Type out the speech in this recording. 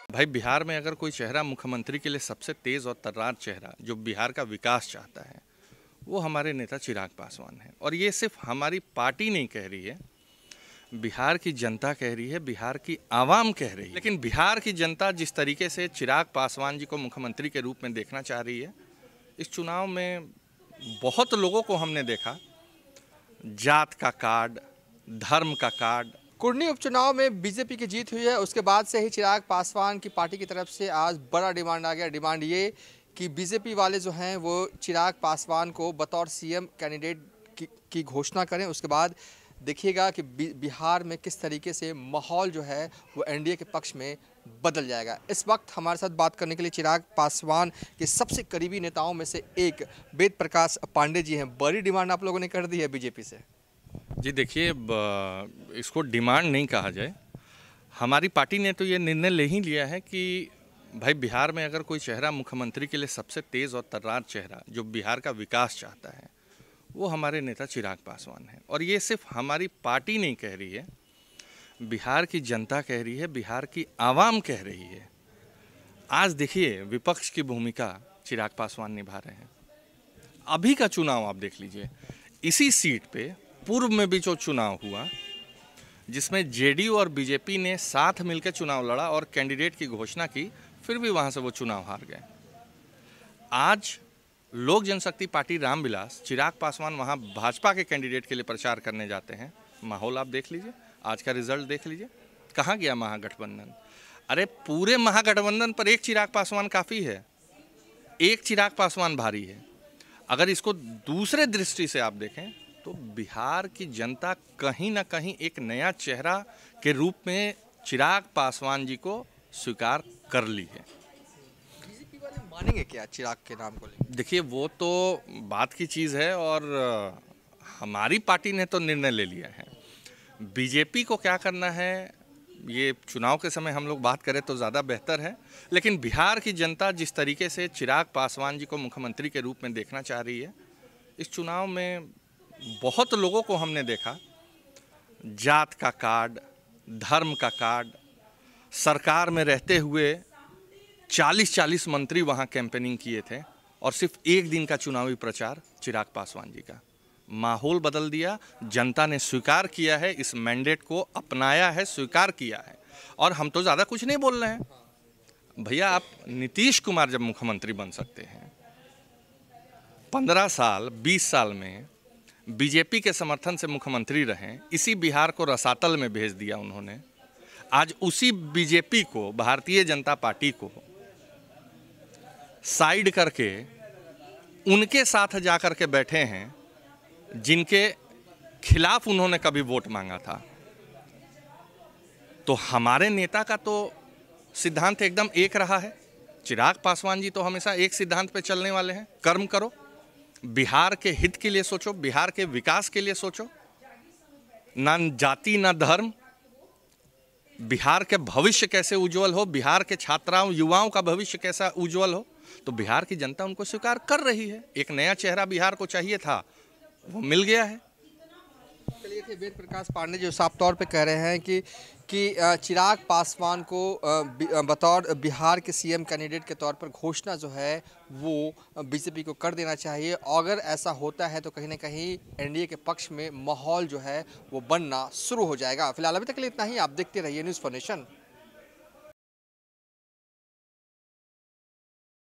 भाई बिहार में अगर कोई चेहरा मुख्यमंत्री के लिए सबसे तेज और तर्रार चेहरा जो बिहार का विकास चाहता है वो हमारे नेता चिराग पासवान है। और ये सिर्फ हमारी पार्टी नहीं कह रही है, बिहार की जनता कह रही है, बिहार की आवाम कह रही है। लेकिन बिहार की जनता जिस तरीके से चिराग पासवान जी को मुख्यमंत्री के रूप में देखना चाह रही है, इस चुनाव में बहुत लोगों को हमने देखा जात का कार्ड, धर्म का कार्ड। कुर्नी उपचुनाव में बीजेपी की जीत हुई है, उसके बाद से ही चिराग पासवान की पार्टी की तरफ से आज बड़ा डिमांड आ गया। डिमांड ये कि बीजेपी वाले जो हैं वो चिराग पासवान को बतौर सीएम कैंडिडेट की घोषणा करें। उसके बाद देखिएगा कि बिहार में किस तरीके से माहौल जो है वो एनडीए के पक्ष में बदल जाएगा। इस वक्त हमारे साथ बात करने के लिए चिराग पासवान के सबसे करीबी नेताओं में से एक वेद प्रकाश पांडे जी हैं। बड़ी डिमांड आप लोगों ने कर दी है बीजेपी से। जी देखिए, इसको डिमांड नहीं कहा जाए। हमारी पार्टी ने तो ये निर्णय ले ही लिया है कि भाई बिहार में अगर कोई चेहरा मुख्यमंत्री के लिए सबसे तेज़ और तर्रार चेहरा जो बिहार का विकास चाहता है वो हमारे नेता चिराग पासवान है। और ये सिर्फ हमारी पार्टी नहीं कह रही है, बिहार की जनता कह रही है, बिहार की आवाम कह रही है। आज देखिए विपक्ष की भूमिका चिराग पासवान निभा रहे हैं। अभी का चुनाव आप देख लीजिए, इसी सीट पे पूर्व में भी जो चुनाव हुआ जिसमें जेडीयू और बीजेपी ने साथ मिलकर चुनाव लड़ा और कैंडिडेट की घोषणा की, फिर भी वहां से वो चुनाव हार गए। आज लोक जनशक्ति पार्टी रामविलास चिराग पासवान वहां भाजपा के कैंडिडेट के लिए प्रचार करने जाते हैं। माहौल आप देख लीजिए, आज का रिजल्ट देख लीजिए, कहाँ गया महागठबंधन। अरे पूरे महागठबंधन पर एक चिराग पासवान काफ़ी है, एक चिराग पासवान भारी है। अगर इसको दूसरे दृष्टि से आप देखें तो बिहार की जनता कहीं ना कहीं एक नया चेहरा के रूप में चिराग पासवान जी को स्वीकार कर ली है। बीजेपी वाले मानेंगे क्या चिराग के नाम को लेकर? देखिए वो तो बात की चीज़ है और हमारी पार्टी ने तो निर्णय ले लिया है। बीजेपी को क्या करना है ये चुनाव के समय हम लोग बात करें तो ज़्यादा बेहतर है। लेकिन बिहार की जनता जिस तरीके से चिराग पासवान जी को मुख्यमंत्री के रूप में देखना चाह रही है, इस चुनाव में बहुत लोगों को हमने देखा जात का कार्ड, धर्म का कार्ड। सरकार में रहते हुए 40-40 मंत्री वहां कैंपेनिंग किए थे और सिर्फ एक दिन का चुनावी प्रचार चिराग पासवान जी का। माहौल बदल दिया, जनता ने स्वीकार किया है, इस मैंडेट को अपनाया है, स्वीकार किया है। और हम तो ज़्यादा कुछ नहीं बोल रहे हैं भैया। आप नीतीश कुमार जब मुख्यमंत्री बन सकते हैं, 15 साल 20 साल में बीजेपी के समर्थन से मुख्यमंत्री रहे, इसी बिहार को रसातल में भेज दिया उन्होंने। आज उसी बीजेपी को, भारतीय जनता पार्टी को साइड करके उनके साथ जाकर के बैठे हैं जिनके खिलाफ उन्होंने कभी वोट मांगा था। तो हमारे नेता का तो सिद्धांत एकदम एक रहा है। चिराग पासवान जी तो हमेशा एक सिद्धांत पे चलने वाले हैं, कर्म करो, बिहार के हित के लिए सोचो, बिहार के विकास के लिए सोचो, ना जाति ना धर्म। बिहार के भविष्य कैसे उज्जवल हो, बिहार के छात्राओं युवाओं का भविष्य कैसा उज्जवल हो, तो बिहार की जनता उनको स्वीकार कर रही है। एक नया चेहरा बिहार को चाहिए था, वो मिल गया है। चलिए, वेद प्रकाश पांडे जो साफ तौर पे कह रहे हैं कि चिराग पासवान को बतौर बिहार के सीएम कैंडिडेट के तौर पर घोषणा जो है वो बीजेपी को कर देना चाहिए। अगर ऐसा होता है तो कहीं ना कहीं एनडीए के पक्ष में माहौल जो है वो बनना शुरू हो जाएगा। फिलहाल अभी तक के लिए इतना ही। आप देखते रहिए न्यूज़ फॉर नेशन।